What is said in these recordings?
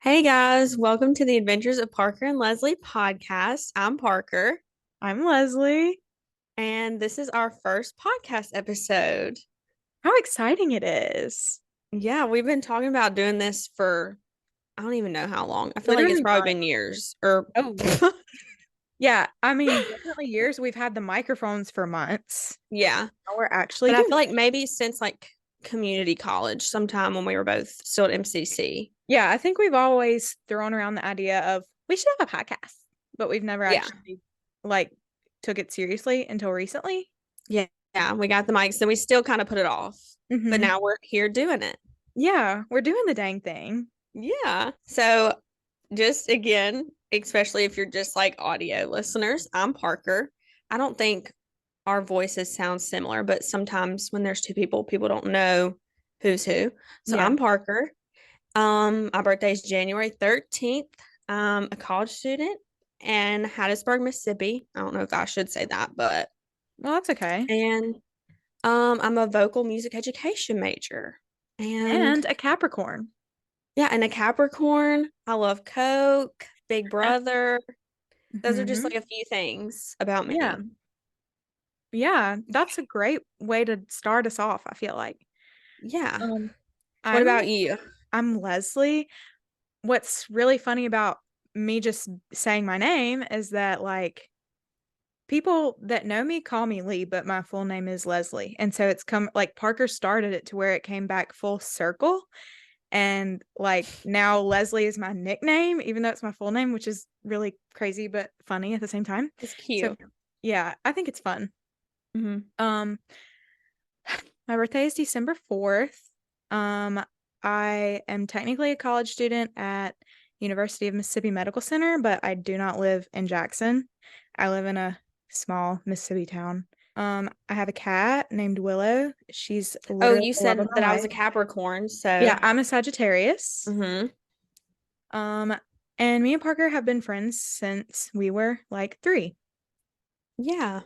Hey guys, welcome to the Adventures of Parker and Leslie podcast. I'm Parker, I'm Leslie. and this is our first podcast episode. How exciting it is. Yeah, we've been talking about doing this for I don't even know how long. I feel like it's Literally probably mine. been years or Oh, yeah. I mean, definitely years. We've had the microphones for months. yeah. Now we're actually But I doing feel like it. maybe since like community college, sometime when we were both still at MCC. Yeah, I think we've always thrown around the idea of we should have a podcast, but we've never Yeah. actually like took it seriously until recently. Yeah. Yeah, we got the mics, then we still kind of put it off. But Hmm. now we're here doing it. Yeah, we're doing the dang thing. Yeah. So just again, especially if you're just like audio listeners, I'm Parker. I don't think our voices sound similar, but sometimes when there's two people, people don't know who's who. So Yeah. I'm Parker. My birthday is January 13th. I'm a college student in Hattiesburg, Mississippi. I don't know if I should say that, but Well, that's okay. and I'm a vocal music education major. And And a Capricorn. yeah, and a Capricorn. I love Coke, Big Brother. Those are just Hmm. like a few things about Yeah. me. Yeah, that's a great way to start us off, I feel like. Yeah. Um, What I'm about you? I'm Leslie. What's really funny about me just saying my name is that like people that know me call me Lee, but my full name is Leslie. And so it's come like Parker started it to where it came back full circle. And like now Leslie is my nickname, even though it's my full name, which is really crazy but funny at the same time. It's So cute. yeah, I think it's fun. Hmm. Um, my birthday is December 4th. Um, I am technically a college student at University of Mississippi Medical Center, but I do not live in Jackson. I live in a small Mississippi town. I have a cat named Willow. She's Oh, literally you the love of said my that I was life. a Capricorn, Yeah, so I'm a Sagittarius. hmm Um, and me and Parker have been friends since we were like 3. yeah.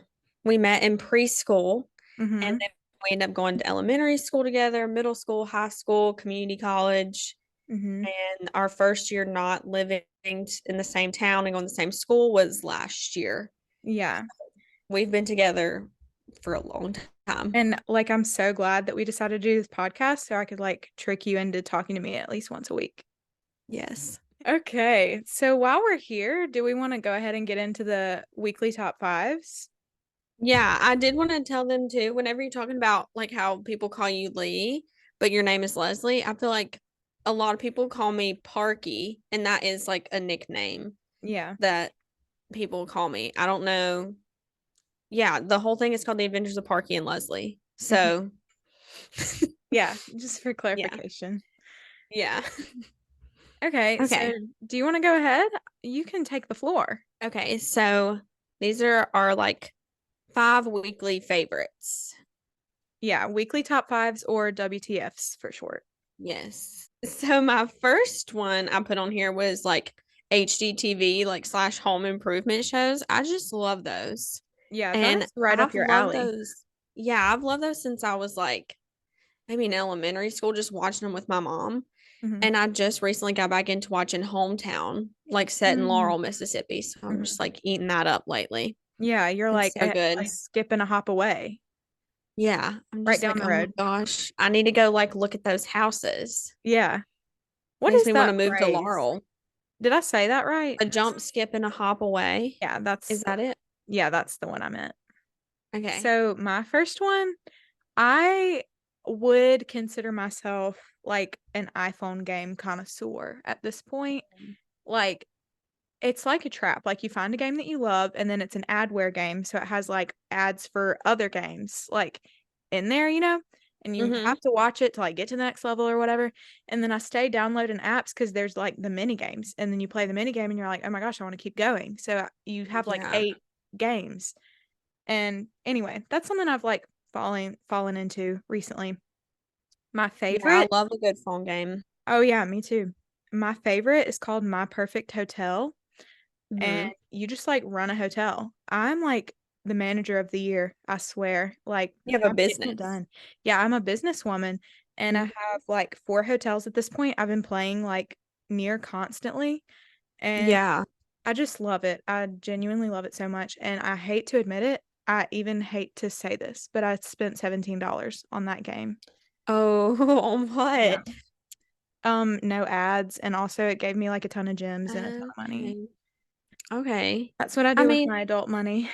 We met in preschool and Mm-hmm. then we ended up going to elementary school together, middle school, high school, community college. Mm-hmm. And our first year not living in the same town and going to the same school was last year. Yeah. We've been together for a long time. And like, I'm so glad that we decided to do this podcast so I could like trick you into talking to me at least once a week. Yes. Okay. So while we're here, do we want to go ahead and get into the weekly top fives? Yeah, I did want to tell them too, whenever you're talking about like how people call you Lee, but your name is Leslie, I feel like a lot of people call me Parky, and that is like a nickname Yeah. that people call me. I don't know. Yeah, the whole thing is called The Adventures of Parky and Leslie. Mhm. So, Yeah. Just for yeah. clarification. Yeah. Okay. So Okay. do you want to go ahead? You can take the floor. Okay. So, these are our like five weekly favorites. Yeah. Weekly top fives or WTFs for short. Yes. So my first one I put on here was like HGTV, like slash home improvement shows. I just love those. Yeah. And That's right up I've your loved alley. those. Yeah, I've loved those since I was like maybe in elementary school, just watching them with my mom. Hmm. And I just recently got back into watching Hometown, like set in Hmm. Laurel, Mississippi. So I'm Hmm. just like eating that up lately. Yeah. You're It's like so a good. skip and a hop away, Yeah. I'm right just down like, the oh my road. gosh, I need to go like look at those houses. Yeah. What Makes is me want that to move to phrase? Laurel. Did I say that right? A jump, skip, and a hop away. Yeah, Is that it? that's the one I meant. Okay. So my first one, I would consider myself like an iPhone game connoisseur at this point. Like it's like a trap. Like you find a game that you love and then it's an adware game, so it has like ads for other games like in there, and you Mm-hmm. have to watch it to like get to the next level or whatever. And then I stay downloading apps because there's like the mini games and then you play the mini game and you're like, oh my gosh, I want to keep going. So you have like Yeah. 8 games. And anyway, that's something I've like fallen into recently. My Yeah, I favorite, love a good phone game. oh yeah, me too. My favorite is called My Perfect Hotel, and Mm-hmm. you just like run a hotel. I'm like the manager of the year, I swear. Like You have a I'm getting it business. done. Yeah, I'm a businesswoman and I Mhm. have like 4 hotels at this point. I've been playing like near constantly. And Yeah. I just love it. I genuinely love it so much. And I hate to admit it. I even hate to say this, but I spent $17 on that game. Oh, on Yeah. what? No ads, and also it gave me like a ton of gems and a ton of money. Okay. Okay. That's what I I do with mean, my adult money.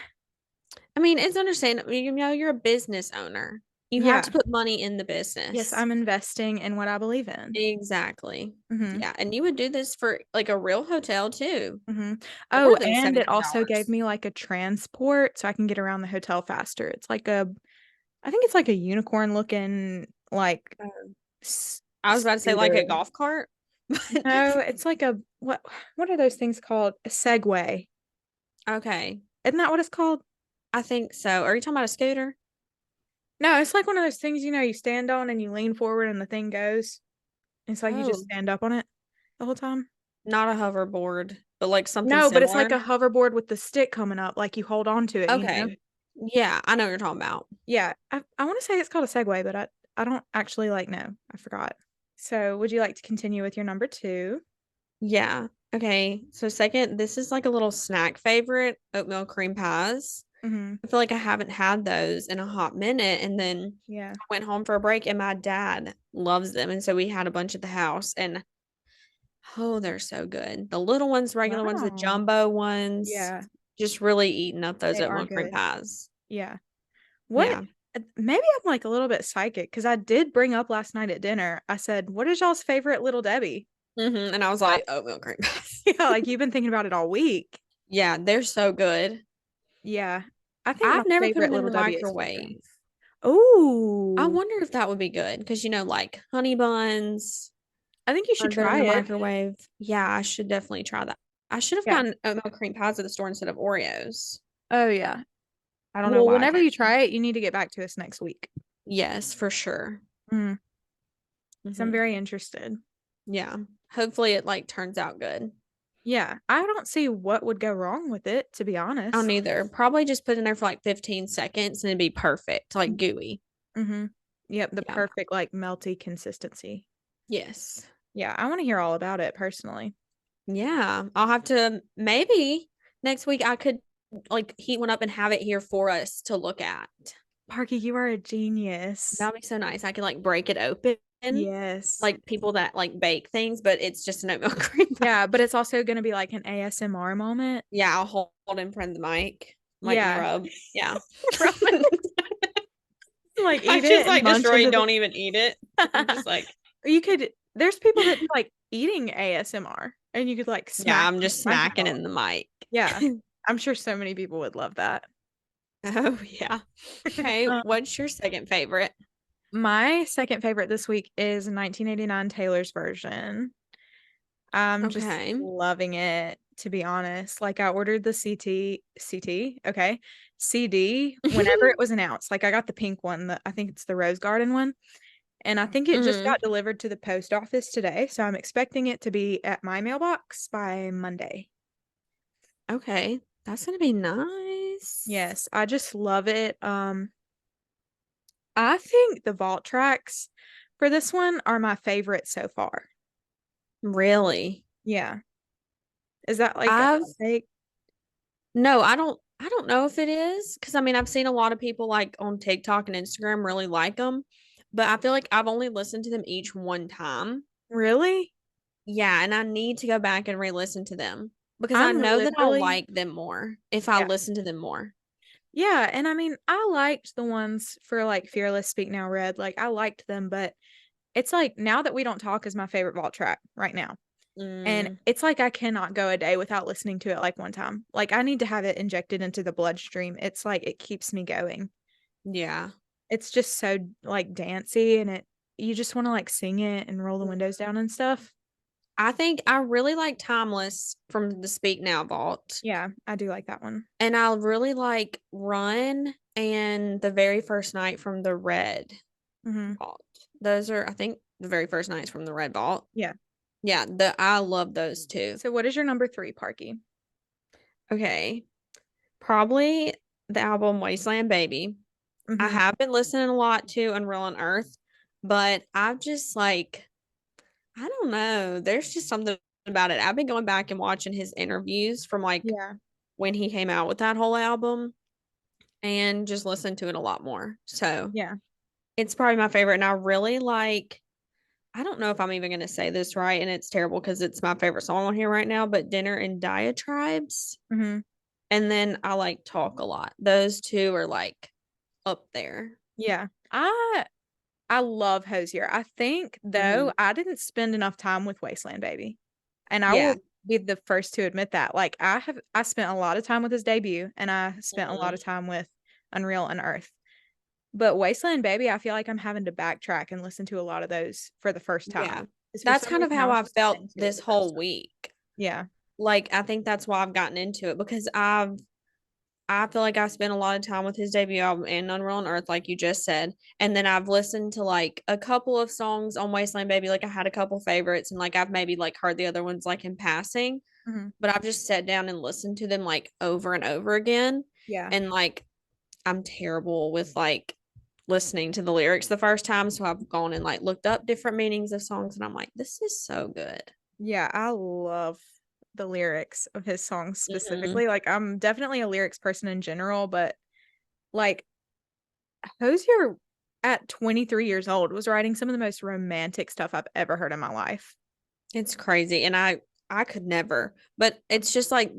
it's understandable. You're a business owner. You have Yeah. to put money in the Yes, business. I'm investing in what I believe in. Exactly. Hmm. Yeah. And you would do this for like a real hotel too. Hmm. More Oh, than and it also gave $17. me like a transport so I can get around the hotel faster. It's like I think it's like a unicorn looking like Um, s I was about to say like scooter. a golf cart, but No, it's like a what are those things called? A Segway. okay. Isn't that what it's called? I think so. Are you talking about a scooter? No, it's like one of those things, you stand on and you lean forward and the thing goes. It's like you just Oh, stand up on it the whole time. not a hoverboard, but like something No, but it's like similar. a hoverboard with the stick coming up, like you hold on to it. Okay. Yeah, I know what you're talking about. Yeah, I want to say it's called a Segway, but I don't actually like know. I forgot. So, would you like to continue with your number two? Yeah. Okay. So second, this is like a little snack favorite, oatmeal cream pies. Mm-hmm. I feel like I haven't had those in a hot minute. And then Yeah. I went home for a break and my dad loves them. And so we had a bunch at the house and oh, they're so good. The little ones, regular ones, the Wow. jumbo ones, Yeah, just really eating up those they are oatmeal cream good. pies. Yeah. What? Yeah. Maybe I'm like a little bit psychic because I did bring up last night at dinner. I said, "What is y'all's favorite Little Debbie?" And I was like, oatmeal cream pies. Yeah, like you've been thinking about it all week. Yeah, they're so good. Yeah. I think my I've never put favorite them in Little the Debbie is chicken. microwave. I Oh, wonder if that would be good because, like honey buns I think you are should good in try the it. microwave. Yeah, I should definitely try that. I should have Yeah. gotten oatmeal cream pies at the store instead of Oreos. Oh, yeah. I don't know Well, why I whenever you didn't. try it, you need to get back to us next week. Yes, for sure. Mm, because I'm Hmm. very interested. Yeah. Hopefully it like turns out good. Yeah, I don't see what would go wrong with it, to be I don't honest. either. Probably just put in there for like 15 seconds and it'd be perfect, like gooey. Mm-hmm. Yep, the Yeah. perfect like melty consistency. Yes. Yeah, I want to hear all about it personally. Yeah. I'll have to maybe next week I could like heat one up and have it here for us to look at. Parky, you are a genius. That'd be so nice. I could like break it open, Yes. like people that like bake things, but it's just an oatmeal cream pie. Yeah, but it's also going to be like an ASMR moment. Yeah, I'll hold in front of the mic and Yeah. rub. Yeah. Rubbing, like I eat it just and like munch destroy, into the don't even eat it. I'm just like, You could there's people that do like eating ASMR and you could like yeah, smack I'm the just mic smacking out. in the mic. Yeah. I'm sure so many people would love that. Oh, yeah. Okay. Um, What's your second favorite? my second favorite this week is 1989 Taylor's version. I'm just Okay. loving it, to be honest. Like I ordered the okay, CD whenever it was announced. Like I got the pink one, I think it's the Rose Garden one, and I think it just Hmm. got delivered to the post office today, so I'm expecting it to be at my mailbox by Monday. Okay. That's gonna be nice. Yes, I just love it. I think the vault tracks for this one are my favorite so far. Really? Yeah. Is that like a I've hot take? no, I don't know if it is because I've seen a lot of people like on TikTok and Instagram really like them, but I feel like I've only listened to them each one time. Really? Yeah, and I need to go back and re-listen to them because I I'm know that I'll literally, like them more if I yeah. listen to them more. Yeah, and I liked the ones for like Fearless, Speak Now, Red. Like I liked them, but it's like Now That We Don't Talk is my favorite vault track right now. And Mm, it's like I cannot go a day without listening to it like one time. Like I need to have it injected into the bloodstream. It's like it keeps me going. yeah. It's just so like dancey and it you just want to like sing it and roll the windows down and stuff. I think I really like Timeless from the Speak Now vault. Yeah, I do like that one. And I really like Run and The Very First Night from the Red Hmm. vault. Those are, I think, the very first nights from the Red vault. Yeah. Yeah, I love those too. So what is your number three, Parky? Okay. Probably the album Wasteland Baby. I Hmm. have been listening a lot to Unreal on Earth, but I've just like, I don't know. There's just something about it. I've been going back and watching his interviews from like Yeah. when he came out with that whole album and just listened to it a lot more. So Yeah. it's probably my favorite. And I really like, I don't know if I'm even going to say this right. And it's terrible because it's my favorite song on here right now, but Dinner and Diatribes. Hmm. And then I like Talk a Lot. Those two are like up there. Yeah. I love Hosier. I think Hmm. though I didn't spend enough time with Wasteland Baby. And I Yeah. will be the first to admit that. Like I spent a lot of time with his debut and I spent a lot Mhm. of time with Unreal and Earth. But Wasteland Baby, I feel like I'm having to backtrack and listen to a lot of those for the first time. Yeah. Because for That's some kind of reason I how was I just felt into it this the first whole time. week. Yeah. Like I think that's why I've gotten into it because I feel like I spent a lot of time with his debut album and Unreal on Earth, like you just said. And then I've listened to like a couple of songs on Wasteland Baby. Like I had a couple favorites and like I've maybe like heard the other ones like in passing, Hmm. but I've just sat down and listened to them like over and over again. Yeah. And like I'm terrible with like listening to the lyrics the first time. So I've gone and like looked up different meanings of songs and I'm like, this is so good. Yeah, I love the lyrics of his songs Hmm. specifically. Like I'm definitely a lyrics person in general, but like Hosier at 23 years old was writing some of the most romantic stuff I've ever heard in my life. It's crazy. And I could never, but it's just like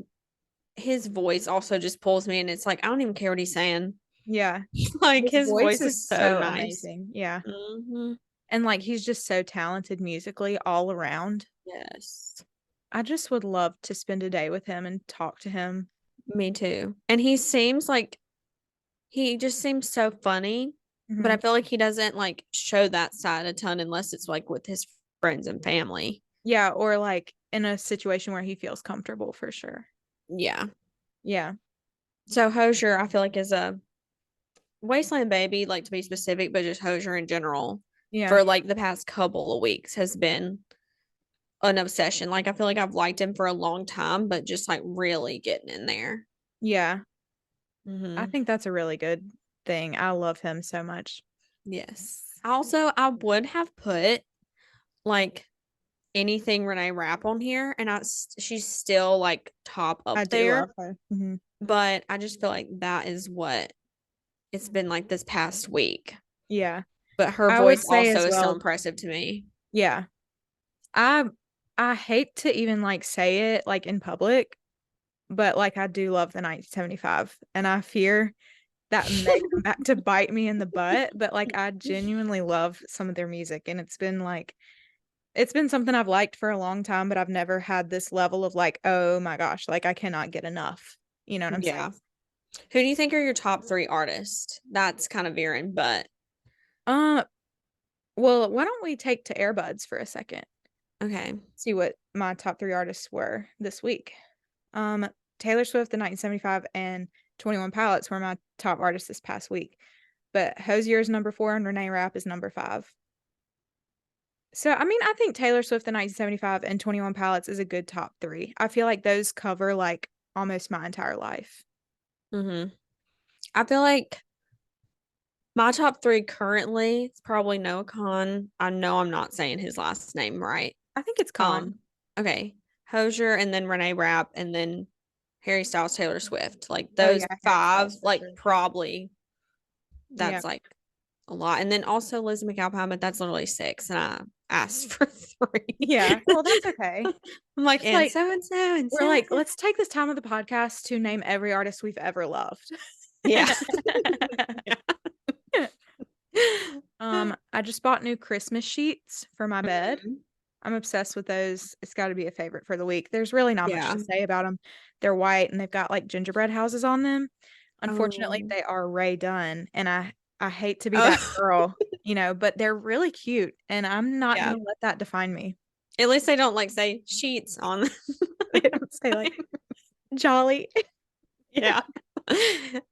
his voice also just pulls me and it's like I don't even care what he's saying. Yeah. Like His his voice voice is is so so nice. amazing. Yeah. Hmm. And like he's just so talented musically all around. Yes. I just would love to spend a day with him and talk to him. Me too. And he seems like he just seems so funny, but Hmm. I feel like he doesn't like show that side a ton unless it's like with his friends and family. Yeah, or like in a situation where he feels comfortable for sure. Yeah. Yeah. So Hosier, I feel like is a Wasteland Baby, like to be specific, but just Hosier in general Yeah. for like the past couple of weeks has been an obsession. Like I feel like I've liked him for a long time, but just like really getting in there. Yeah. I Hmm. think that's a really good thing. I love him so much. Yes. Also, I would have put like anything Renee Rapp on here, and she's still like top I up do there. love her. Hmm. But I just feel like that is what it's been like this past week. Yeah. But her I would voice say also as is still well, impressive to me. yeah. I I hate to even like say it like in public, but like I do love the 1975 and I fear that may come back to bite me in the butt, but like I genuinely love some of their music and it's been something I've liked for a long time, but I've never had this level of like, oh my gosh, like I cannot get enough. You know what I'm saying? Yeah. Who do you think are your top three artists? That's kind of varying, but Uh, well, why don't we take to Airbuds for a second? okay. See what my top three artists were this week. Um, Taylor Swift, the 1975, and 21 Pilots were my top artists this past week. But Hosier is number 4 and Renee Rapp is number 5. So, I mean, I think Taylor Swift, the 1975, and 21 Pilots is a good top three. I feel like those cover like almost my entire life. Hmm. I feel like my top three currently is probably Noah Khan. I know I'm not saying his last name right. I think it's Con. Um, okay. Hosier and then Renee Rapp and then Harry Styles, Taylor Swift. Like Oh, those yeah, Harry five, Styles for like sure. probably Yeah. that's like a lot. And then also Lizzie McAlpine, but that's literally six. And I asked for three. Yeah. Well, that's okay. I'm like, Just like, and so and we're so. like, let's take this time of the podcast to name every artist we've ever loved. Yeah. I just bought new Christmas sheets for my bed. Mhm. I'm obsessed with those. It's got to be a favorite for the week. There's really not much Yeah. to say about them. They're white and they've got like gingerbread houses on them. Unfortunately, Um, they are Ray done, and I hate to be that oh, girl, but they're really cute, and I'm not yeah. gonna let that define me. At least they don't like say sheets on. They don't say like jolly. Yeah.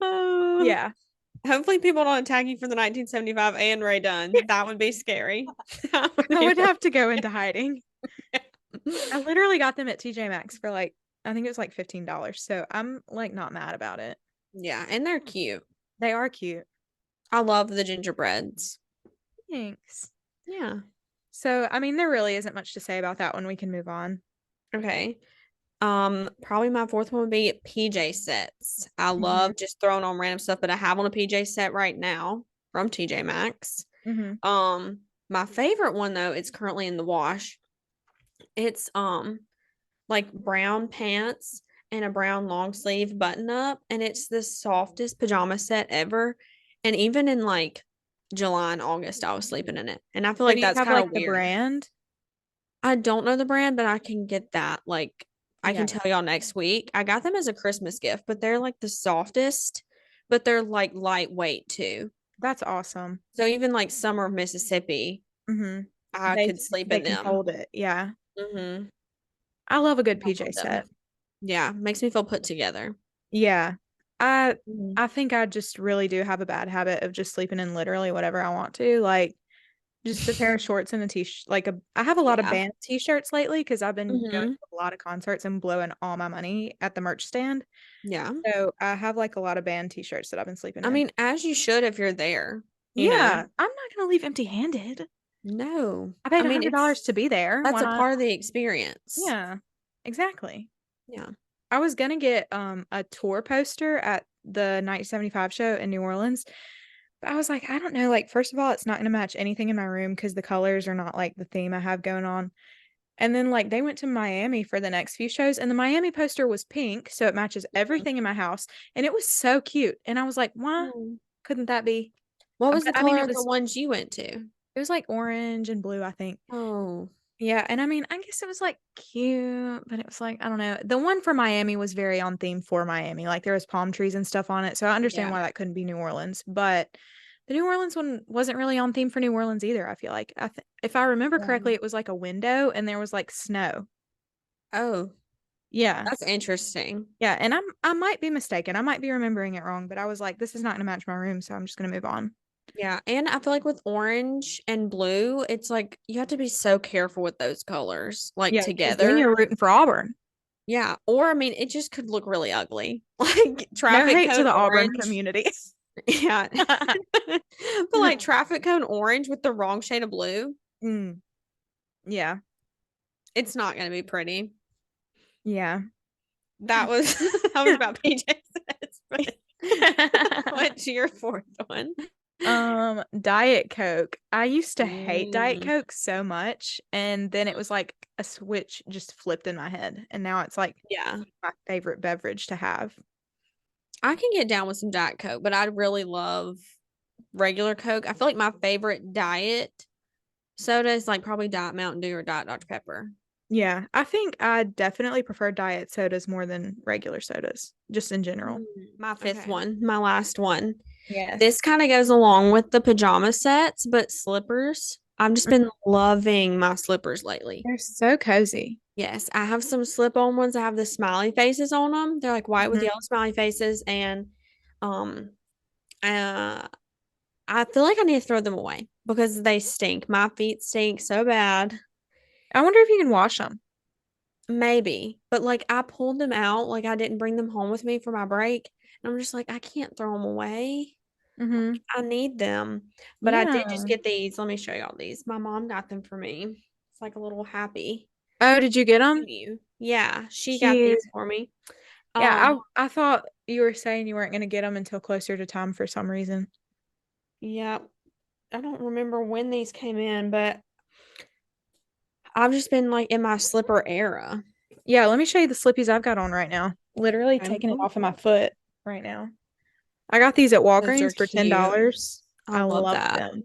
Oh, Yeah, hopefully people don't attack you for the 1975 and Ray Dunn. That would be scary. That would I be would have to go into hiding. I really- literally got them at TJ Maxx for like I think it was like $15. So I'm like not mad about it. Yeah, and they're cute. They are cute. I love the gingerbreads. Thanks. Yeah. So, I mean, there really isn't much to say about that one. We can move on. Okay. Probably my fourth one would be PJ sets. I Mm-hmm. love just throwing on random stuff, but I have on a PJ set right now from TJ Maxx. Mm-hmm. Um, my favorite one though, it's currently in the wash. It's like brown pants and a brown long sleeve button up, and it's the softest pajama set ever. And even in like July and August, I was sleeping in it. And I feel So like do you that's have kind like of the weird. brand? I don't know the brand, but I can get that. Like, I can Yeah, tell y'all next week. I got them as a Christmas gift, but they're like the softest, but they're like lightweight too. that's awesome. So even like summer of Mississippi, Mm-hmm. I They could sleep they in can them. hold it. Yeah. Mm-hmm. I love a good I PJ love set. them. Yeah, makes me feel put together. Yeah. I Mhm. I think I just really do have a bad habit of just sleeping in literally whatever I want to. Like just a pair of shorts and a t-shirt. I have a lot of Yeah. band t-shirts lately because I've been going Hmm. to a lot of concerts and blowing all my money at the merch stand. Yeah. So I have like a lot of band t-shirts that I've been sleeping I in. mean, as you should if you're there, you know. Yeah, I'm not gonna leave empty-handed. No. I I paid mean, $100 it's to be there. that's Why a not? part of the experience. Yeah, exactly. Yeah. I was gonna get a tour poster at the Night 75 show in New Orleans, but I was like, I don't know, like first of all, it's not gonna match anything in my room because the colors are not like the theme I have going on. And then like they went to Miami for the next few shows and the Miami poster was pink, so it matches everything in my house and it was so cute. And I was like, why Mhm. couldn't that be? What was But the I mean color of the ones you went to? it was like orange and blue, I think. Oh, Yeah, and I mean, I guess it was like cute, but it was like, I don't know. The one for Miami was very on theme for Miami. Like there was palm trees and stuff on it. So I understand yeah. why that couldn't be New Orleans, but the New Orleans one wasn't really on theme for New Orleans either, I feel like. If I remember Yeah. correctly, it was like a window and there was like snow. Oh, Yeah. that's interesting. Yeah, and I might be mistaken. I might be remembering it wrong, but I was like, this is not going to match my room, so I'm just going to move on. Yeah. And I feel like with orange and blue, it's like you have to be so careful with those colors, like Yeah, because then together. you're rooting for Auburn. Yeah. Or, I mean, it just could look really ugly. Like No traffic hate to cone the Auburn orange. community. Yeah. But like traffic cone orange with the wrong shade of blue, Mm, yeah. it's not going to be pretty. Yeah. That was that was about PJ Sets, but what's your fourth one? Diet Coke. I used to hate Diet Mm, Coke so much, and then it was like a switch just flipped in my head, and now it's like yeah. my favorite beverage to have. I can get down with some Diet Coke, but I really love regular Coke. I feel like my favorite diet soda is like probably Diet Mountain Dew or Diet Dr. Pepper. Yeah, I think I definitely prefer diet sodas more than regular sodas, just in general. Mm, my fifth Okay. one, my last one. Yes. This kind of goes along with the pajama sets, but slippers. I've just been loving my slippers lately. They're so cozy. Yes, I have some slip-on ones that have the smiley faces on them. They're like white with Mhm. yellow smiley faces, and um, uh, I feel like I need to throw them away because they stink. My feet stink so bad. I wonder if you can wash them. Maybe, but like I pulled them out, like I didn't bring them home with me for my break, and I'm just like I can't throw them away. Hmm. I need them, but I did just Yeah. get these. Let me show y'all these. My mom got them for me. It's like a little happy Oh, did you get them? you. Yeah, she got Cute. these for me. Yeah, Um, I thought you were saying you weren't going to get them until closer to time for some reason. yeah, I don't remember when these came in, but I've just been like in my slipper era. Yeah, let me show you the slippies I've got on right now. Literally taking it Oh, off of my foot right now. I got these at those are Walgreens for cute. $10. I I love love that. them.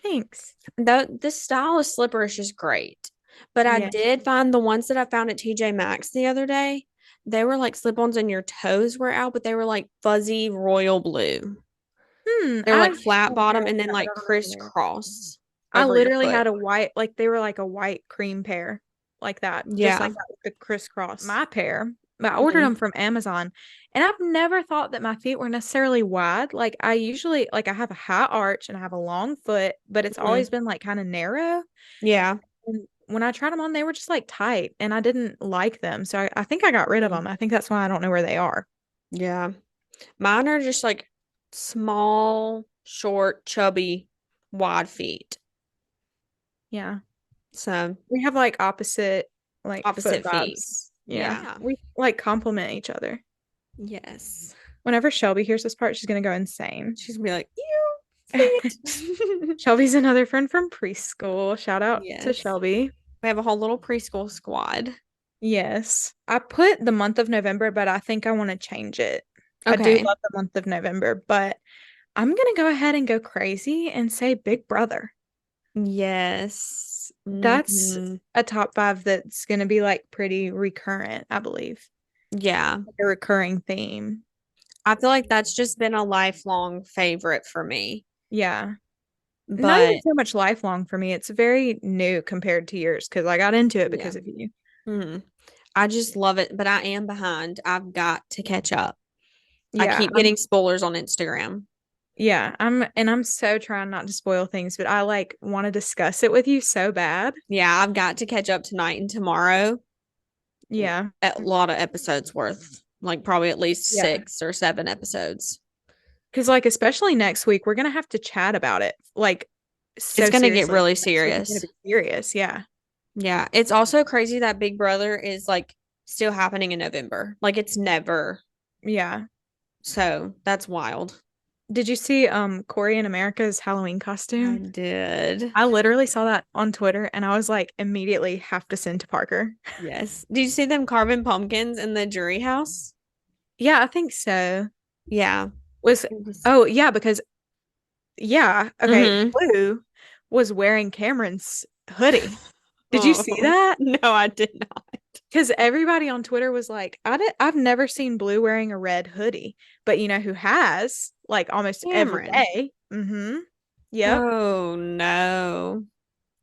Thanks. This style of slipper is just great. But I Yeah. did find the ones that I found at TJ Maxx the other day. They were like slip-ons and your toes were out, but they were like fuzzy royal blue. They're I like flat don't know bottom and if then that like would really wear. crisscross I over your literally foot. had a white, like they were like a white cream pair, like that, just Yeah. like that with the crisscross. My pair, but I ordered Mhm. them from Amazon, and I've never thought that my feet were necessarily wide. Like I usually, like I have a high arch and I have a long foot, but it's always Mhm. been like kind of narrow. Yeah. And when I tried them on, they were just like tight, and I didn't like them, so I think I got rid of Mm. them. I think that's why I don't know where they are. Yeah. Mine are just like small, short, chubby, wide feet. Yeah, So, we have like opposite like foot Opposite feet. vibes. Yeah. Yeah. We like compliment each other. Yes. Whenever Shelby hears this part, she's gonna go insane. She's gonna be like, you feet. Shelby's another friend from preschool. Shout out to Yes. Shelby. We have a whole little preschool squad. Yes. I put the month of November, but I think I want to change it. I do Okay. love the month of November, but I'm gonna go ahead and go crazy and say Big Brother. Yes. That's Hmm. a top five that's gonna be like pretty recurrent, I believe. Yeah. Like a recurring theme. I feel like that's just been a lifelong favorite for me. Yeah. Not even But so much lifelong for me. It's very new compared to yours because I got into it yeah. because of you. Hmm. I just love it, but I am behind. I've got to catch up. I Yeah, keep getting spoilers on Instagram. I'm so trying not to spoil things, but I like want to discuss it with you so bad. Yeah, I've got to catch up tonight and tomorrow. Yeah. A lot of episodes worth, like probably at least Yeah. 6 or 7 episodes. Because like especially next week, we're gonna have to chat about it. Like It's so gonna get seriously. really Next week is gonna serious. be serious. Yeah. Yeah, it's also crazy that Big Brother is like still happening in November. Like it's never. Yeah. So that's wild. Did you see Corey in America's Halloween I costume? did. I literally saw that on Twitter and I was like immediately have to send to Parker. Yes. Did you see them carving pumpkins in the jury house? Yeah, I think so. Yeah. Was It was- oh yeah, because yeah, okay, Mhm. Blue was wearing Cameron's hoodie. Did you see Oh, that? no, I did not. Because everybody on Twitter was like, I've never seen Blue wearing a red hoodie, but you know who has? Like almost every Cameron. day. Mm-hmm. Yep. Oh no.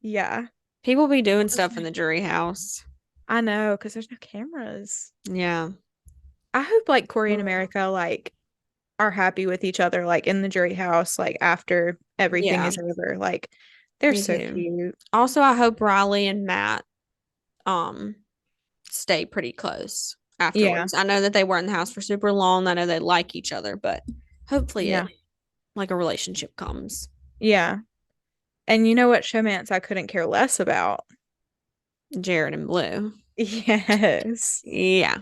Yeah. People be doing stuff in the jury house. I know, because there's no cameras. Yeah. I hope like Corey and Ugh. America like are happy with each other, like in the jury house, like after everything Yeah, is over. Like they're me so too. cute. Also, I hope Riley and Matt um stay pretty close Yeah. afterwards. I know that they were in the house for super long. I know they like each other, but hopefully it Yeah. like a relationship comes. Yeah. And you know what showmance I couldn't care less about? Jared and Blue. Yes. Yeah.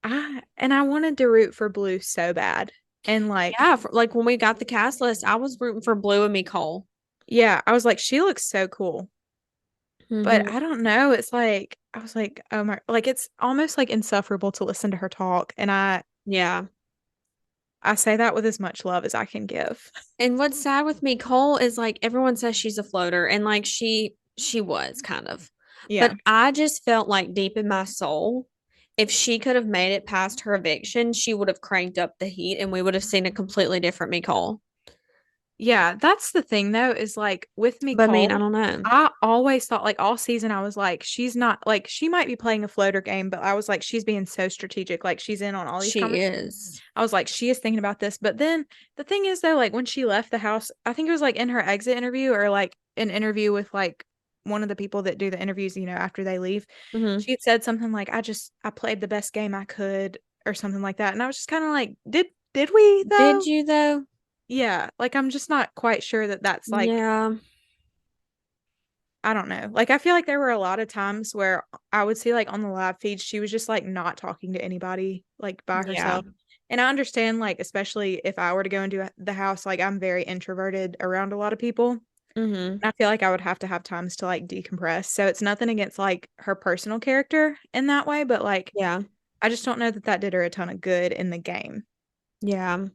I wanted to root for Blue so bad. And like, Yeah, like when we got the cast list, I was rooting for Blue and Nicole. yeah, I was like, she looks so cool. But Hmm. I don't know. It's like I was like, oh my, like it's almost like insufferable to listen to her talk. And Yeah. I say that with as much love as I can give. And what's sad with Nicole is like everyone says she's a floater and like she was kind of. But Yeah. I just felt like deep in my soul, if she could have made it past her eviction, she would have cranked up the heat and we would have seen a completely different Nicole. Yeah, that's the thing though, is like with But I mean, I Nicole, don't know. I always thought like all season I was like, she's not like she might be playing a floater game, but I was like, she's being so strategic. Like she's in on all these She conversations. is. I was like, she is thinking about this. But then the thing is though, like when she left the house, I think it was like in her exit interview or like an interview with like one of the people that do the interviews, you know, after they leave, Hmm. she had said something like, I played the best game I could or something like that. And I was just kind of like, did we Did though? you though? Yeah, like I'm just not quite sure that that's like Yeah. I don't know. Like I feel like there were a lot of times where I would see like on the live feed she was just like not talking to anybody like by Yeah. herself. And I understand like especially if I were to go into the house like I'm very introverted around a lot of people. And Hmm. I feel like I would have to have times to like decompress. So it's nothing against like her personal character in that way, but like Yeah. I just don't know that that did her a ton of good in the game. Yeah.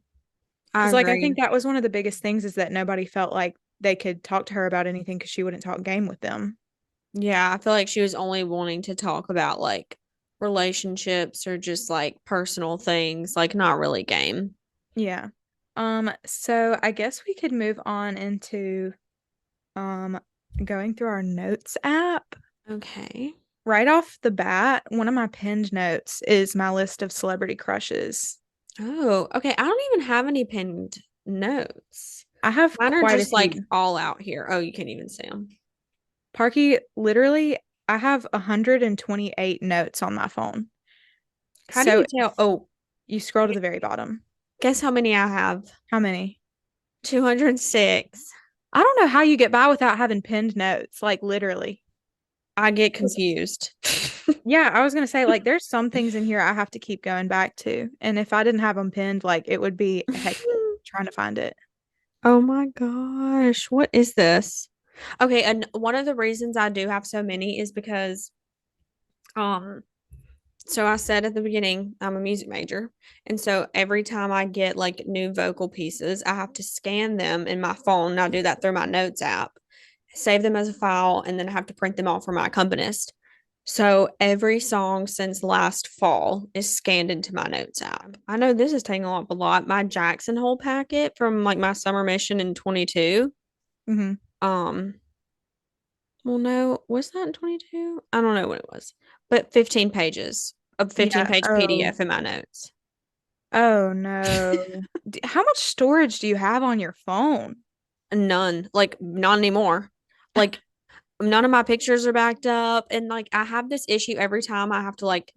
I Because like I think agree. that was one of the biggest things is that nobody felt like they could talk to her about anything because she wouldn't talk game with them. Yeah, I feel like she was only wanting to talk about like relationships or just like personal things, like not really game. Yeah. So I guess we could move on into um going through our notes app. Okay. Right off the bat, one of my pinned notes is my list of celebrity crushes. Oh, okay. I don't even have any pinned notes. I have Mine are quite a just like few. all out here. Oh, you can't even see them. Parky, literally, I have 128 notes on my phone. How do So you tell? Oh, you scroll to the very bottom. guess how many I have? How many? 206. I don't know how you get by without having pinned notes, like literally. I get confused. Yeah, I was gonna say like there's some things in here I have to keep going back to, and if I didn't have them pinned, like it would be hectic trying to find it. Oh my gosh, what is this? Okay, and one of the reasons I do have so many is because um so I said at the beginning I'm a music major. And so every time I get like new vocal pieces, I have to scan them in my phone. I do that through my notes app, save them as a file, and then I have to print them off for my accompanist. So every song since last fall is scanned into my notes app. I know this is taking up a lot. My Jackson Hole packet from like my summer mission in 22. Hmm. Um, well, no, was that in 22? I don't know what it was, but 15 pages of 15 Yeah. page Oh. PDF in my notes. Oh no. How much storage do you have on your phone? None, like, not anymore. Like, none of my pictures are backed up. And like, I have this issue every time I have to, like,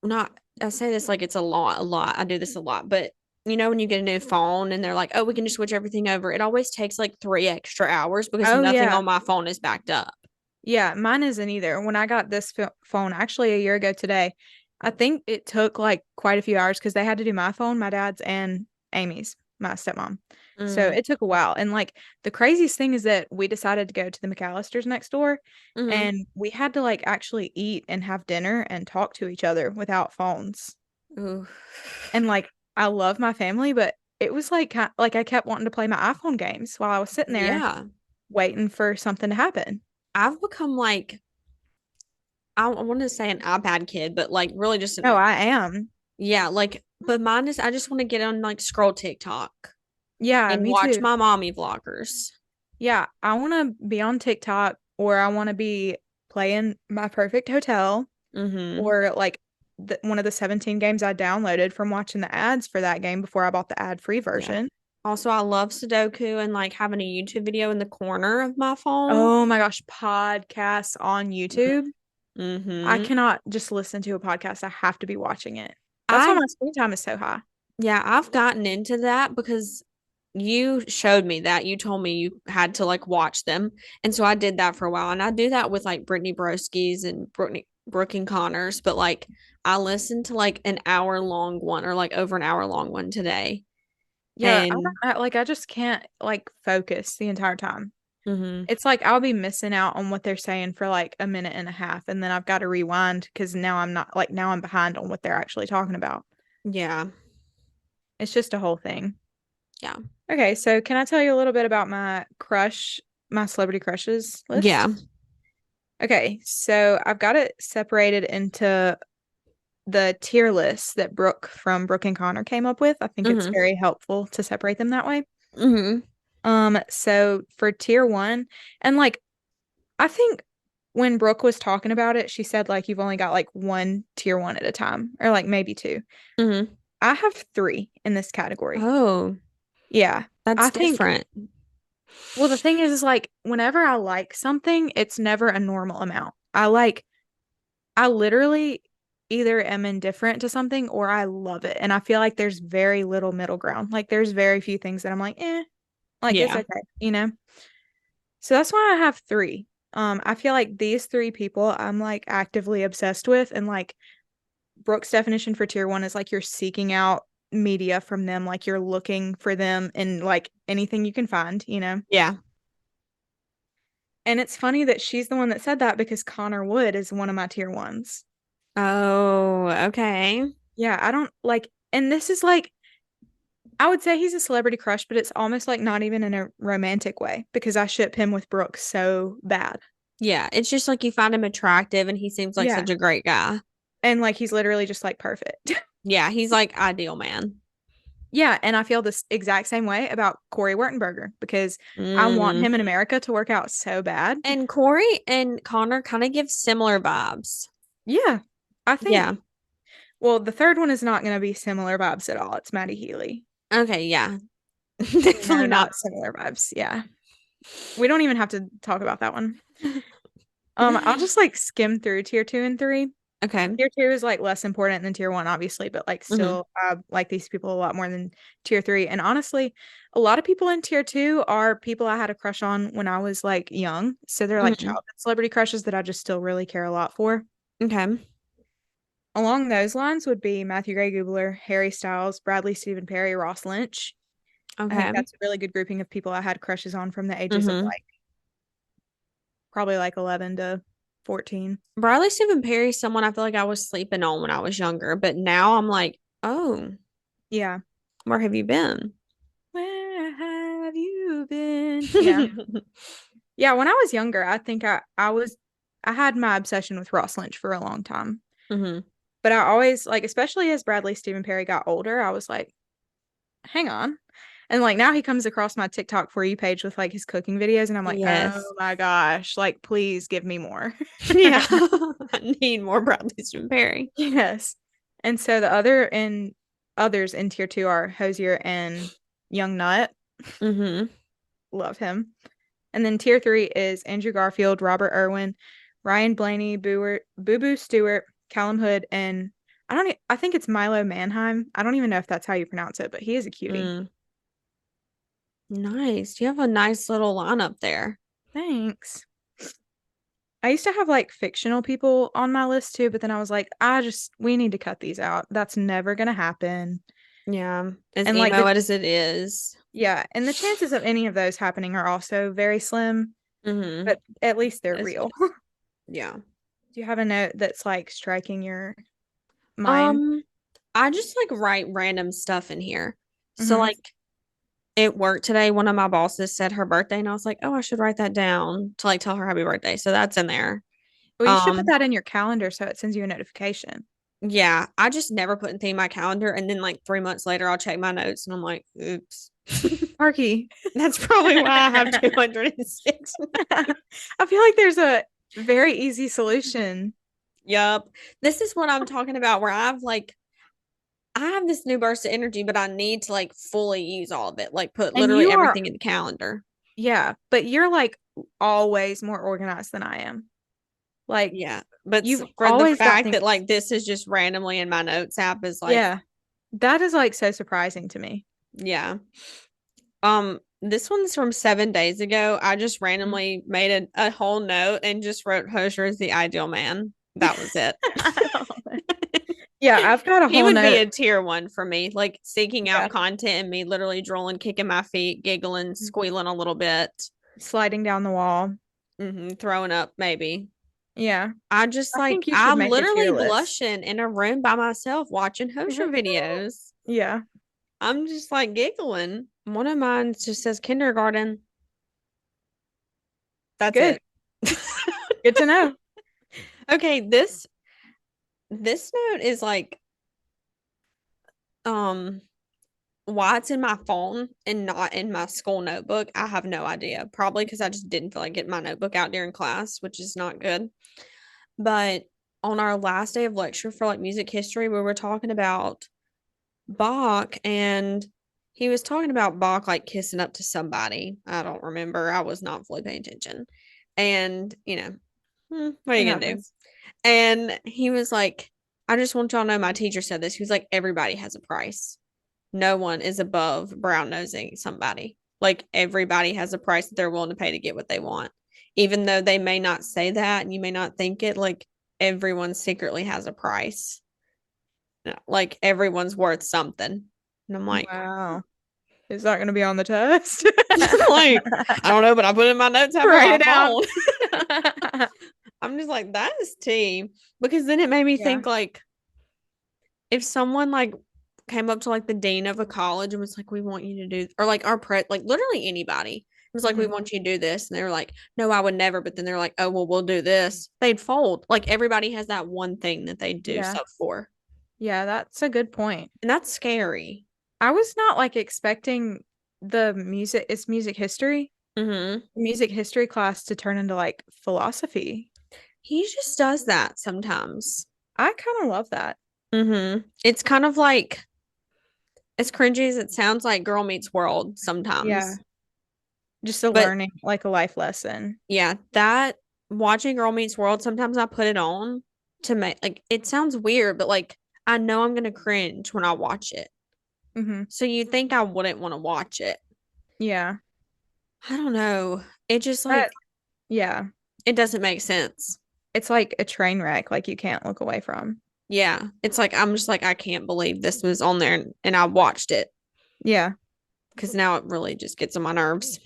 not, I say this like it's a lot. I do this a lot, but you know, when you get a new phone and they're like, oh, we can just switch everything over, it always takes like 3 extra hours because Oh nothing yeah. on my phone is backed up. Yeah, mine isn't either. When I got this phone, actually a year ago today, I think it took like quite a few hours because they had to do my phone, my dad's, and Amy's, my stepmom. So Mm. it took a while. And like the craziest thing is that we decided to go to the McAllisters next door, Mm-hmm. and we had to like actually eat and have dinner and talk to each other without phones. Ooh. And like I love my family, but it was like I kept wanting to play my iPhone games while I was sitting there Yeah. waiting for something to happen. I've become like, I want to say an iPad kid, but like really just Oh, an, I am. yeah, like, but mine is, I just want to get on like scroll TikTok Yeah, and me watch too. my mommy vloggers. Yeah, I want to be on TikTok or I want to be playing My Perfect Hotel Mm-hmm. or like one of the 17 games I downloaded from watching the ads for that game before I bought the ad-free Yeah. version. Also, I love Sudoku and like having a YouTube video in the corner of my phone. Oh my gosh, podcasts on YouTube. I Mm-hmm. cannot just listen to a podcast. I have to be watching it. That's why I've my screen time is so high. Yeah, I've gotten into that because you showed me that. You told me you had to like watch them. And so I did that for a while. And I do that with like Brittany Broski's and Brooke and Connors. But like I listened to like an hour long one or like over an hour long one today. Yeah, And like I just can't like focus the entire time. mhm, It's like I'll be missing out on what they're saying for like a minute and a half, and then I've got to rewind because now I'm behind on what they're actually talking about. yeah, It's just a whole thing. yeah, Okay, so can I tell you a little bit about my celebrity crushes list? yeah. Okay, so I've got it separated into the tier list that Brooke from Brooke and Connor came up with. I think it's Mm-hmm. very helpful to separate them that way. Mm-hmm. So for tier one, and like I think when Brooke was talking about it, she said like you've only got like one tier one at a time, or like maybe two. Mm-hmm. I have three in this category. Oh, Yeah. that's I think, different. well, the thing is like whenever I like something, it's never a normal amount. I literally either am indifferent to something or I love it. And I feel like there's very little middle ground. Like there's very few things that I'm like, like it's Yeah. okay, you know? So that's why I have three. I feel like these three people I'm like actively obsessed with, and like Brooke's definition for tier one is like you're seeking out media from them, like you're looking for them in like anything you can find, you know? Yeah. And it's funny that she's the one that said that because Connor Wood is one of my tier ones. Oh, okay. Yeah, I don't like, and this is like, I would say he's a celebrity crush, but it's almost like not even in a romantic way because I ship him with Brooke so bad. Yeah, it's just like you find him attractive and he seems like Yeah. such a great guy. And like he's literally just like perfect. Yeah, he's like ideal man. Yeah, and I feel this exact same way about Corey Wertenberger because I want Mm. him in America to work out so bad. And Corey and Connor kind of give similar vibes. Yeah, I think. Yeah. Well, the third one is not going to be similar vibes at all. It's Maddie Healy. Okay, yeah. No, Definitely not. not similar vibes. Yeah. We don't even have to talk about that one. I'll just like skim through tier two and three. Okay. Tier 2 is like less important than tier 1, obviously, but like Mm-hmm. still I like these people a lot more than tier 3. And honestly, a lot of people in tier 2 are people I had a crush on when I was like young. So they're like Mm-hmm. childhood celebrity crushes that I just still really care a lot for. Okay. Along those lines would be Matthew Gray Gubler, Harry Styles, Bradley Stephen Perry, Ross Lynch. I think Okay. that's a really good grouping of people I had crushes on from the ages of Mm-hmm. like probably like 11 to 14. Bradley Stephen Perry is someone I feel like I was sleeping on when I was younger, but now I'm like, oh, Yeah. where have you been? Where have you been? Yeah. Yeah, when I was younger, I think I had my obsession with Ross Lynch for a long time. Hmm. But I always like, especially as Bradley Stephen Perry got older, I was like, hang on. And like now he comes across my TikTok for you page with like his cooking videos, and I'm like, oh Yes. my gosh, like please give me more. Yeah. I need more Bradley Stephen Perry. Yes. And so the others in tier 2 are Hosier and Young Nut. Hmm. Love him. And then tier 3 is Andrew Garfield, Robert Irwin, Ryan Blaney, Boo Boo Stewart, Callum Hood, and I think it's Milo Manheim. I don't even know if that's how you pronounce it, but he is a cutie. Mm. Nice. You have a nice little lineup there. Thanks. I used to have like fictional people on my list too, but then I was like, we need to cut these out. That's never gonna happen. Yeah. As And like emo as it is. yeah, and the chances of any of those happening are also very slim, Hmm. but at least they're It's real. fine. Yeah. Do you have a note that's like striking your mind? Um, I just like write random stuff in here. So Mm-hmm. like at work today, one of my bosses said her birthday, and I was like, oh, I should write that down to like tell her happy birthday. So that's in there. Well, you should put Um, that in your calendar so it sends you a notification. yeah, I just never put anything in my calendar, and then like 3 months later, I'll check my notes, and I'm like, oops. Parky. That's probably why I have 206. I feel like there's a very easy solution. Yup. This is what I'm talking about, where I have this new burst of energy, but I need to like fully use all of it, like put And literally you are, everything in the calendar. yeah, but you're like always more organized than I am. Like Yeah. But you've for the always got fact things. that like this is just randomly in my notes app is like, Yeah, that is like so surprising to me. yeah. This one's from 7 days ago. I just Mhm. randomly made a whole note and just wrote Hosier is the ideal man. That was it. Yeah, I've got a He whole would be note. a tier one for me, like seeking Yeah. out content and me literally drooling, kicking my feet, giggling, squealing a little bit, Sliding down the wall. throwing up maybe. Yeah. I just I think you should I'm make a literally tier list. blushing in a room by myself watching Hosier videos. Yeah. I'm just like giggling. One of mine just says kindergarten. That's Good. it. Good to know. Okay, this note is like um why it's in my phone and not in my school notebook. I have no idea. Probably because I just didn't feel like getting my notebook out during class, which is not good. But on our last day of lecture for like music history, we were talking about Bach, and he was talking about Bach like kissing up to somebody. I don't remember. I was not fully paying attention. And, what are It you gonna do? happens. And he was like, I just want y'all to know my teacher said this. He was like, everybody has a price. No one is above brown nosing somebody. Like everybody has a price that they're willing to pay to get what they want. Even though they may not say that and you may not think it, like everyone secretly has a price. Like everyone's worth something. And I'm like, Wow. Is that going to be on the test? like, I don't know, but I put it in my notes app on Write my it down. phone. I'm just like, that is tea. Because then it made me Yeah. think like if someone like came up to like the dean of a college and was like, we want you to do, or like our like literally anybody was like, we Mhm. want you to do this. And they were like, no, I would never. But then they're like, oh, well, we'll do this. They'd fold. Like everybody has that one thing that they do Yeah. stuff for. Yeah, that's a good point. And that's scary. I was not like expecting it's music history, Mm-hmm. music history class to turn into like philosophy. He just does that sometimes. I kind of love that. Mm-hmm. It's kind of like, as cringy as it sounds, like Girl Meets World Yeah. sometimes. Just a But learning, like a life lesson. yeah, that watching Girl Meets World, sometimes I put it on to make like it sounds weird, but like I know I'm gonna cringe when I watch it. Mm-hmm. So you'd think I wouldn't want to watch it. Yeah. I don't know. It just But like yeah, it doesn't make sense. it's like a train wreck, like you can't look away from. Yeah. It's like I'm just like I can't believe this was on there and I watched it Yeah. because now it really just gets on my nerves.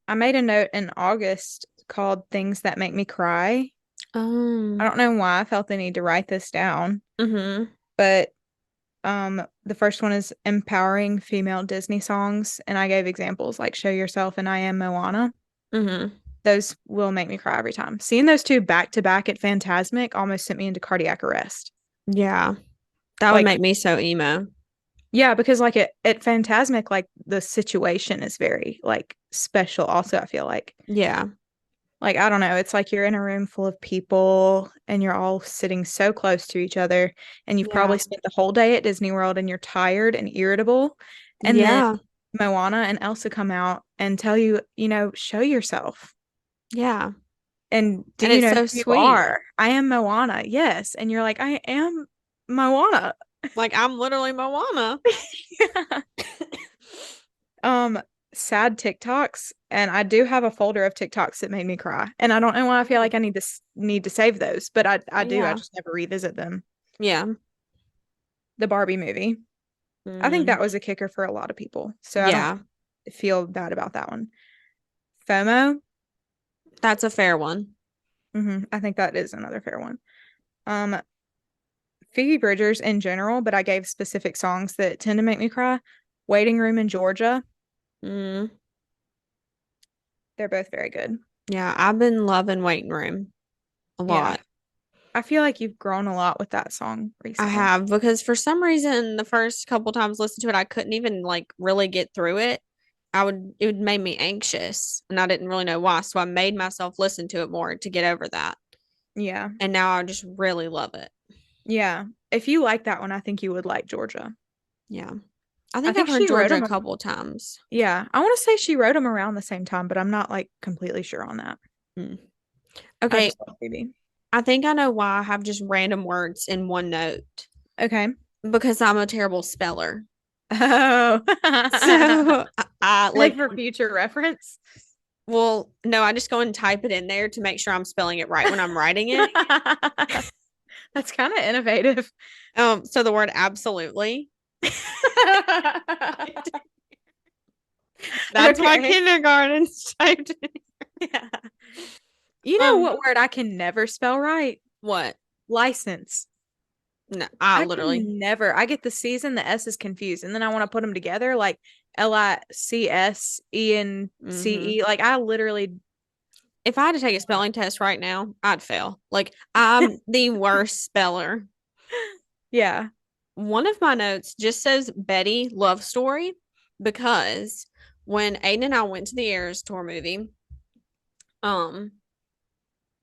I made a note in August called Things That Make Me Cry. I Um, don't know why I felt the need to write this down, mm-hmm. but the first one is empowering female Disney songs, and I gave examples like Show Yourself and I Am Moana. Mm-hmm. Those will make me cry every time. Seeing those two back to back at Fantasmic almost sent me into cardiac arrest. Yeah. That would Like, make me so emo. yeah, because like at Fantasmic, like the situation is very like special also, I feel Yeah. like I don't know, it's like you're in a room full of people and you're all sitting so close to each other and you've Yeah. probably spent the whole day at Disney World and you're tired and irritable. And then Yeah. Moana and Elsa come out and tell you, show yourself. Yeah. And do And you it's know who so you sweet. are? I am Moana. Yes. And you're like, I am Moana. Like I'm literally Moana. Yeah. Um, sad TikToks, and I do have a folder of TikToks that made me cry. And I don't know why I feel like I need to save those, but I do. I Yeah. just never revisit them. Yeah. The Barbie movie. I think Mm, that was a kicker for a lot of people. So I don't yeah. feel bad about that one. FOMO. That's a fair one. I think that is another fair one. Um, Phoebe Bridgers in general, but I gave specific songs that tend to make me cry. Waiting Room in Georgia. Mm, They're both very good. yeah. I've been loving Waiting Room a Yeah. lot. I feel like you've grown a lot with that song I recently. have because for some reason the first couple times listened to it, I couldn't even like really get through it. It would make me anxious and I didn't really know why. So I made myself listen to it more to get over that. Yeah. And now I just really love it. Yeah. If you like that one, I think you would like Georgia. Yeah. I I think I've think heard she wrote Georgia a them. couple times. Yeah. I want to say she wrote them around the same time, but I'm not like completely sure on that. Hmm. I Okay. just love Phoebe. I think I know why I have just random words in one note Okay. because I'm a terrible speller. Oh. So I Like like, for future reference. well, no, I just go and type it in there to make sure I'm spelling it right when I'm writing it. That's kind of innovative. So the word absolutely. That's my Okay. kindergarten typed. Yeah. You know Um, what word I can never spell right? what? License. No, I I literally. can never. I get the C's and the S's confused, and then I want to put them together like Hmm. LICSENCE. Like I literally, If I had to take a spelling test right now, I'd fail. Like I'm the worst speller. yeah. One of my notes just says Betty love story because when Aiden and I went to the Eras Tour movie, um,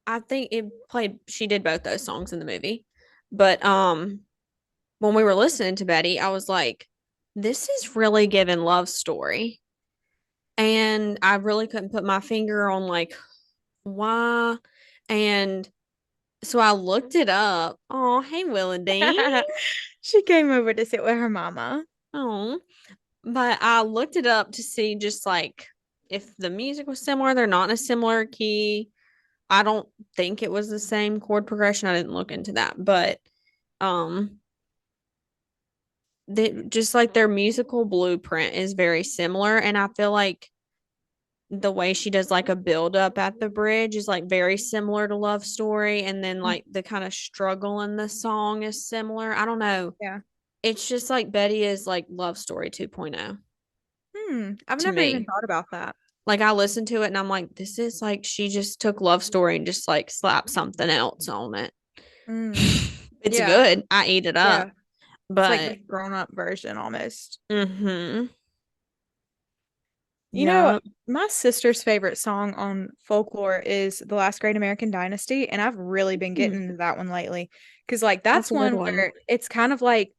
I think it played. She did both those songs in the movie, but when we were listening to Betty, I was like, "This is really giving love story," and I really couldn't put my finger on like why. And so I looked it up. Oh, hey, Willowdean. She came over to sit with her mama. Oh, but I looked it up to see just like if the music was similar. They're not in a similar key. I don't think it was the same chord progression. I didn't look into that, but um, they just like their musical blueprint is very similar, and I feel like the way she does like a build up at the bridge is like very similar to Love Story, and then like the kind of struggle in the song is similar. I don't know. Yeah. It's just like Betty is like Love Story 2.0 I've to never even me. thought about that. Like I listened to it and I'm like, this is like she just took Love Story and just like slapped something else on it. Mm. It's Yeah. good. I eat it up. Yeah. It's like But the grown-up version almost. mm-hmm. You know, Yeah. my sister's favorite song on folklore is The Last Great American Dynasty, and I've really been getting into that one lately. Because, like, That's that's a good one one. where it's kind of like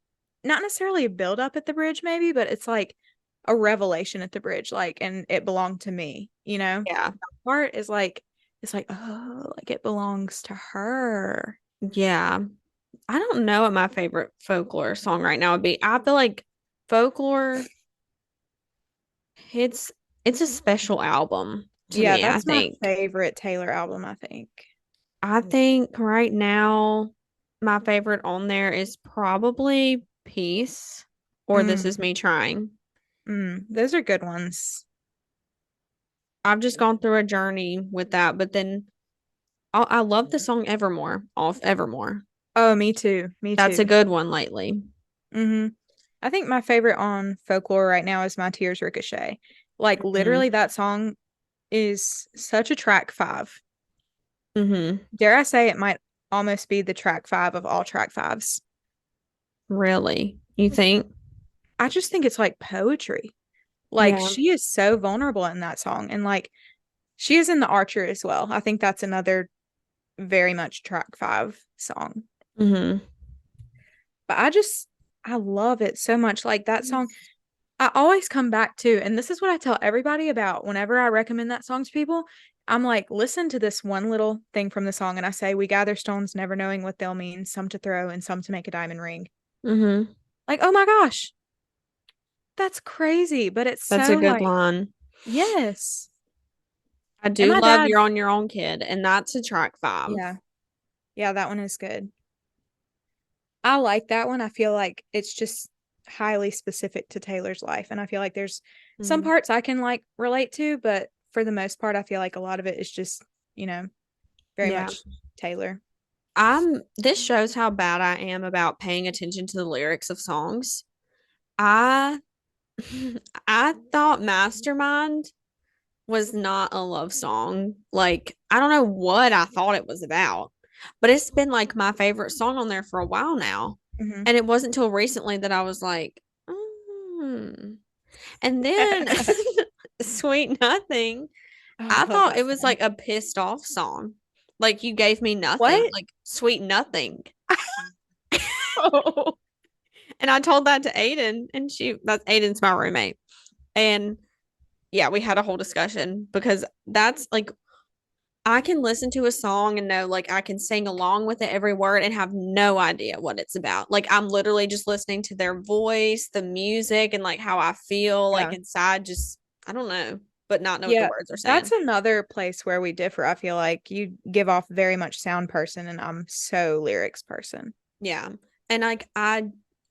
not necessarily a build up at the bridge, maybe, but it's like a revelation at the bridge, like, and it belonged to me, you know? Yeah. That part is like, it's like, oh, like it belongs to her. Yeah. I don't know what my favorite folklore song right now would be. I feel like folklore, it's it's a special album to Yeah, me, I that's my think. favorite Taylor album, I think. I think right now my favorite on there is probably Peace or This Mm, Is Me Trying. those are good ones. I've just gone through a journey with that, but then I love the song Evermore off Evermore. Oh, me too. Me That's a too. good one lately. hmm I think my favorite on folklore right now is My Tears Ricochet. Like Hmm. literally that song is such a track five. Hmm. Dare I say it might almost be the track five of all track fives. Really? You think? I just think it's like poetry. Like Yeah. she is so vulnerable in that song. And like she is in The Archer as well. I think that's another very much track five song. Hmm. But I love it so much. Like that song, I always come back to, and this is what I tell everybody about whenever I recommend that song to people. I'm like, listen to this one little thing from the song, and I say, we gather stones, never knowing what they'll mean, some to throw and some to make a diamond ring. Hmm. Like, oh my gosh, that's crazy. But it's That's a so good like, line. yes. I And do my love dad, You're on Your Own Kid, and that's a track five. yeah, yeah, that one is good. I like that one. I feel like it's just highly specific to Taylor's life. And I feel like there's some Hmm. parts I can like relate to, but for the most part, I feel like a lot of it is just, you know, very Yeah. much Taylor. This shows how bad I am about paying attention to the lyrics of songs. I I thought Mastermind was not a love song. Like, I don't know what I thought it was about, but it's been like my favorite song on there for a while now. hmm And it wasn't until recently that I was like, mm. And then Sweet Nothing, Oh, I I love thought that it was song. like a pissed off song. Like, you gave me nothing, What? like Sweet Nothing. Oh. And I told that to Aiden, and that's Aiden's my roommate. And yeah, we had a whole discussion because that's like I can listen to a song and know like I can sing along with it every word and have no idea what it's about. Like I'm literally just listening to their voice, the music, and like how I feel like Yeah. inside, just I don't know, but not know what the Yeah. words are That's saying. another place where we differ. I feel like you give off very much sound person, and I'm so lyrics person. Yeah. And like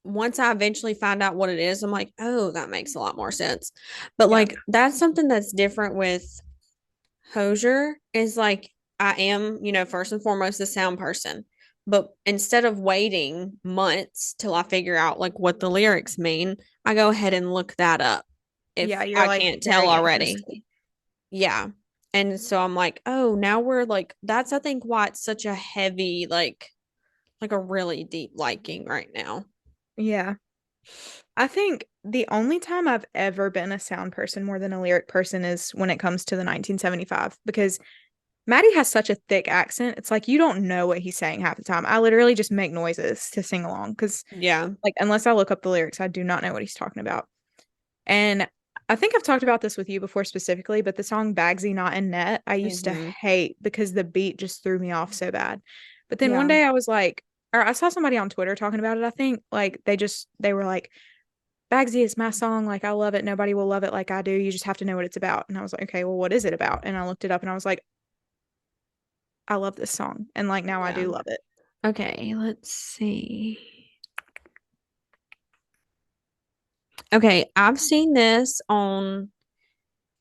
once I eventually find out what it is, I'm like, oh, that makes a lot more sense. But Yeah. like that's something that's different with Hosier is like I am, first and foremost a sound person. But instead of waiting months till I figure out like what the lyrics mean, I go ahead and look that up Yeah. if You're I like can't tell very already. interested. Yeah. And so I'm like, oh, now we're like that's I think why it's such a heavy like a really deep liking right now. Yeah. I think the only time I've ever been a sound person more than a lyric person is when it comes to the 1975 because Maddie has such a thick accent. It's like you don't know what he's saying half the time. I literally just make noises to sing along because, Yeah. like, unless I look up the lyrics, I do not know what he's talking about. And I think I've talked about this with you before specifically, but the song Bagsy Not in Net, I used to Hmm. hate because the beat just threw me off so bad. But then one Yeah. day I was like, or I saw somebody on Twitter talking about it, I think. Like, they were like, Bagsy is my song. Like, I love it. Nobody will love it like I do. You just have to know what it's about. And I was like, okay, well, what is it about? And I looked it up and I was like, I love this song. And like, now I Yeah. do love it. Okay, let's see. Okay, I've seen this on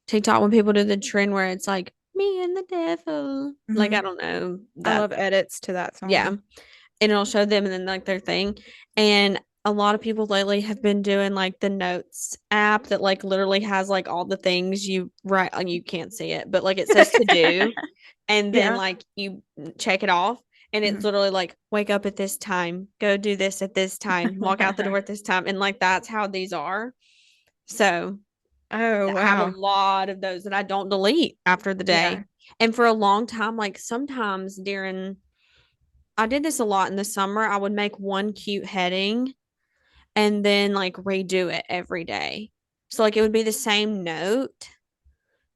TikTok when people do the trend where it's like me and the devil. Like hmm I don't know I that. love edits to that Yeah, song. and it'll show them and then like their thing. And a lot of people lately have been doing like the notes app that like literally has like all the things you write. Like you can't see it, but like it says to do, and then Yeah. like you check it off. And it's Mhm. literally like wake up at this time, go do this at this time, walk out the door at this time, and like that's how these are. So Oh, I have a wow. lot of those that I don't delete after the Yeah. day. And for a long time, like sometimes during, I did this a lot in the summer. I would make one cute heading and then like redo it every day. So like it would be the same note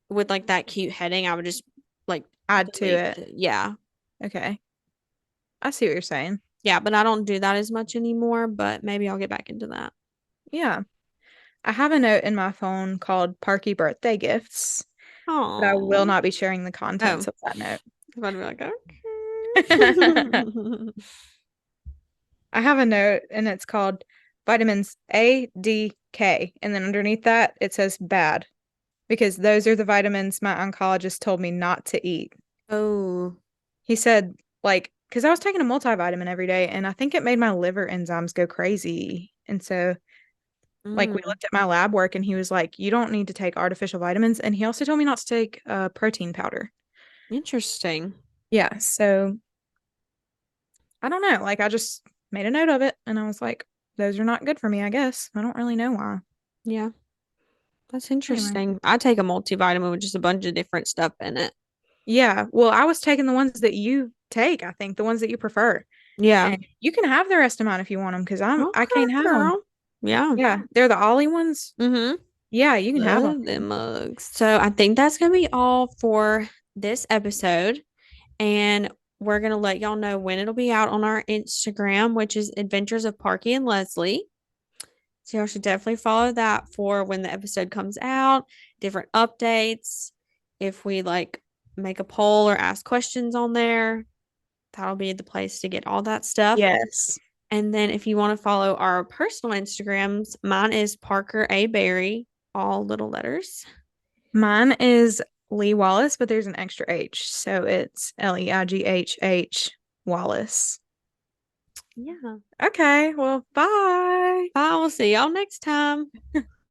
with like that cute heading. I would just like Add to delete it. yeah. Okay. I see what you're saying. Yeah, but I don't do that as much anymore, but maybe I'll get back into that. Yeah. I have a note in my phone called Parky Birthday Gifts, but I will Oh. not be sharing the Oh. contents of that note. I'm about to be like, I okay. have a note and it's called vitamins A, D, K. And then underneath that, it says bad because those are the vitamins my oncologist told me not to eat. Oh. He said, like, because I was taking a multivitamin every day and I think it made my liver enzymes go crazy. And so, like, we Mm, looked at my lab work and he was like, you don't need to take artificial vitamins. And he also told me not to take protein powder. interesting. Yeah. So I don't know. Like, I just made a note of it and I was like, those are not good for me, I guess. I don't really know why. Yeah, that's Anyway. interesting. I take a multivitamin with just a bunch of different stuff in it. Yeah. Well, I was taking the ones that you take, I think, the ones that you prefer. Yeah. And you can have the rest of mine if you want them because I Okay, can't have them. girl. Yeah. Yeah. They're the Ollie ones. Mm-hmm. Yeah, you can have them. Love them mugs. So I think that's gonna be all for this episode. And we're gonna let y'all know when it'll be out on our Instagram, which is Adventures of Parky and Leslie. So y'all should definitely follow that for when the episode comes out, different updates. If we like make a poll or ask questions on there, that'll be the place to get all that stuff. Yes. And then if you want to follow our personal Instagrams, mine is Parker A. Berry, all little letters. Mine is Lee Wallace, but there's an extra H. So it's Leighh Wallace. Yeah. Okay. Well, bye. Bye. We'll see y'all next time.